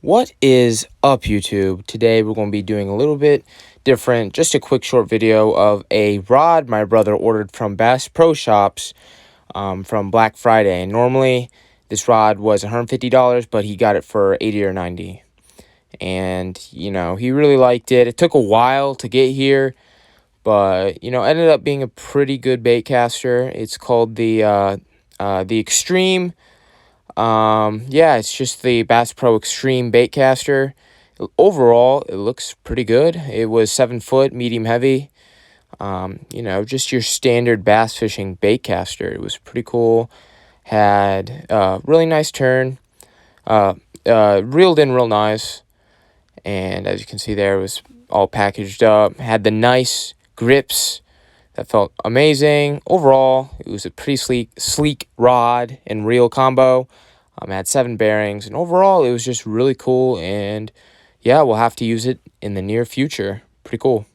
What is up, YouTube? Today we're going to be doing a little bit different, just a quick short video of a rod my brother ordered from Bass Pro Shops from Black Friday. And normally this rod was $150, but he got it for $80 or $90. And, he really liked it. It took a while to get here, but, ended up being a pretty good baitcaster. It's called the Extreme. Yeah, it's just the Bass Pro Extreme Baitcaster. Overall, it looks pretty good. It was 7 foot, medium heavy. Just your standard bass fishing baitcaster. It was pretty cool. Had really nice turn. Reeled in real nice. And as you can see there, it was all packaged up. Had the nice grips that felt amazing. Overall, it was a pretty sleek rod and reel combo. It had 7 bearings, and overall, it was just really cool. And yeah, we'll have to use it in the near future. Pretty cool.